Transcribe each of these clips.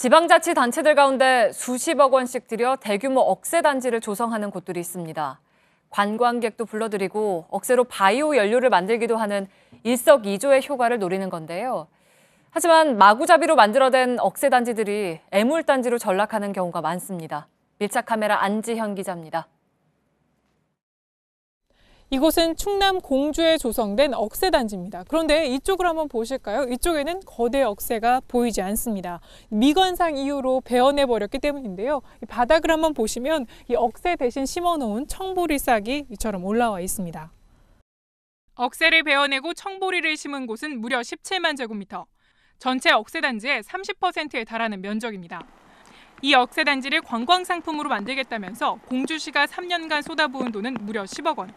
지방자치단체들 가운데 수십억 원씩 들여 대규모 억새단지를 조성하는 곳들이 있습니다. 관광객도 불러들이고 억새로 바이오 연료를 만들기도 하는 일석이조의 효과를 노리는 건데요. 하지만 마구잡이로 만들어낸 억새단지들이 애물단지로 전락하는 경우가 많습니다. 밀착 카메라 안지현 기자입니다. 이곳은 충남 공주에 조성된 억새단지입니다. 그런데 이쪽을 한번 보실까요? 이쪽에는 거대 억새가 보이지 않습니다. 미관상 이후로 베어내버렸기 때문인데요. 이 바닥을 한번 보시면 이 억새 대신 심어놓은 청보리 싹이 이처럼 올라와 있습니다. 억새를 베어내고 청보리를 심은 곳은 무려 17만 제곱미터. 전체 억새단지의 30%에 달하는 면적입니다. 이 억새단지를 관광상품으로 만들겠다면서 공주시가 3년간 쏟아부은 돈은 무려 10억 원.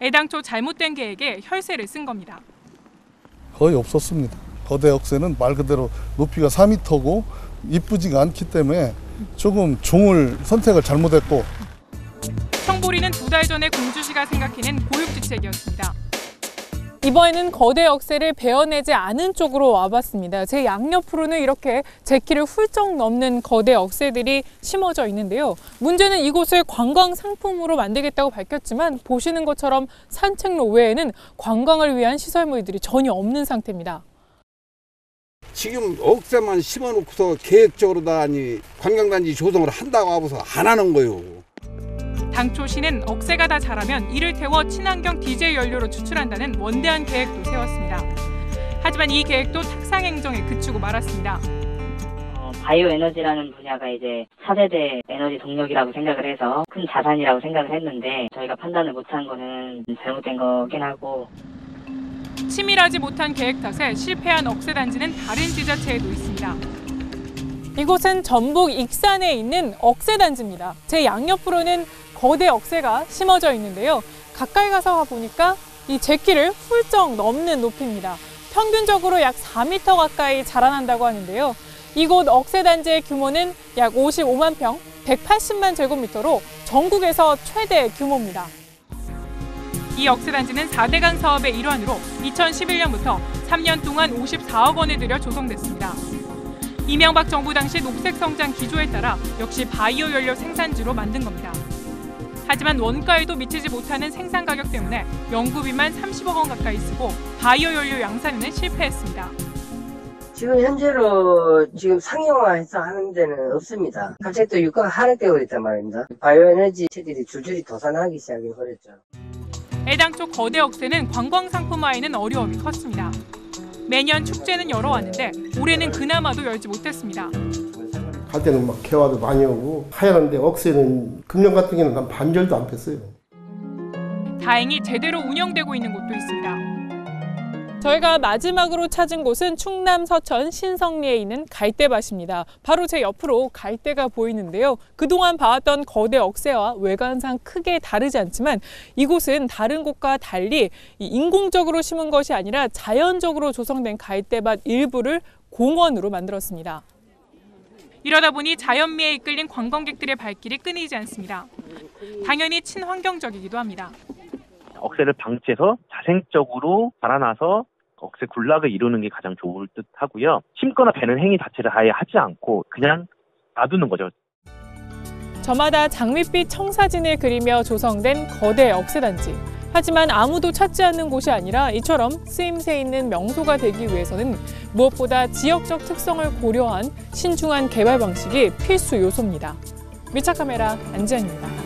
애당초 잘못된 계획에 혈세를 쓴 겁니다. 거의 없었습니다. 거대 억새는 말 그대로 높이가 4m고 이쁘지가 않기 때문에 조금 종을 선택을 잘못했고. 청보리는 2달 전에 공주시가 생각해낸 고육지책이었습니다. 이번에는 거대 억새를 베어내지 않은 쪽으로 와봤습니다. 제 양옆으로는 이렇게 제 키를 훌쩍 넘는 거대 억새들이 심어져 있는데요. 문제는 이곳을 관광 상품으로 만들겠다고 밝혔지만 보시는 것처럼 산책로 외에는 관광을 위한 시설물들이 전혀 없는 상태입니다. 지금 억새만 심어놓고서 계획적으로 다니 관광단지 조성을 한다고 하고서 안 하는 거예요. 당초 시는 억새가 다 자라면 이를 태워 친환경 디젤 연료로 추출한다는 원대한 계획도 세웠습니다. 하지만 이 계획도 탁상행정에 그치고 말았습니다. 바이오 에너지라는 분야가 이제 차세대 에너지 동력이라고 생각을 해서 큰 자산이라고 생각을 했는데 저희가 판단을 못한 거는 잘못된 거긴 하고. 치밀하지 못한 계획 탓에 실패한 억새단지는 다른 지자체에도 있습니다. 이곳은 전북 익산에 있는 억새단지입니다. 제 양옆으로는 거대 억새가 심어져 있는데요. 가까이 가서 보니까 이 제 키를 훌쩍 넘는 높이입니다. 평균적으로 약 4m 가까이 자라난다고 하는데요. 이곳 억새단지의 규모는 약 55만 평, 180만 제곱미터로 전국에서 최대 규모입니다. 이 억새단지는 4대강 사업의 일환으로 2011년부터 3년 동안 54억 원을 들여 조성됐습니다. 이명박 정부 당시 녹색성장 기조에 따라 역시 바이오 연료 생산지로 만든 겁니다. 하지만 원가에도 미치지 못하는 생산 가격 때문에 연구비만 30억 원 가까이 쓰고 바이오 연료 양산에는 실패했습니다. 지금 현재로 상용화해서 하는 데는 없습니다. 갑자기 또 유가가 하락되고 있단 말입니다. 바이오 에너지 체들이 줄줄이 도산하기 시작해버렸죠. 애당초 거대 억새는 관광 상품화에는 어려움이 컸습니다. 매년 축제는 열어왔는데 올해는 그나마도 열지 못했습니다. 갈 때는 막 개화도 많이 오고 하얀데 억새는 금년 같은 경우는 한 반절도 안 폈어요. 다행히 제대로 운영되고 있는 곳도 있습니다. 저희가 마지막으로 찾은 곳은 충남 서천 신성리에 있는 갈대밭입니다. 바로 제 옆으로 갈대가 보이는데요. 그동안 봐왔던 거대 억새와 외관상 크게 다르지 않지만 이곳은 다른 곳과 달리 인공적으로 심은 것이 아니라 자연적으로 조성된 갈대밭 일부를 공원으로 만들었습니다. 이러다 보니 자연미에 이끌린 관광객들의 발길이 끊이지 않습니다. 당연히 친환경적이기도 합니다. 억새를 방치해서 자생적으로 자라나서 억새 군락을 이루는 게 가장 좋을 듯 하고요. 심거나 베는 행위 자체를 아예 하지 않고 그냥 놔두는 거죠. 저마다 장밋빛 청사진을 그리며 조성된 거대 억새단지. 하지만 아무도 찾지 않는 곳이 아니라 이처럼 쓰임새 있는 명소가 되기 위해서는 무엇보다 지역적 특성을 고려한 신중한 개발 방식이 필수 요소입니다. 밀착 카메라 안지현입니다.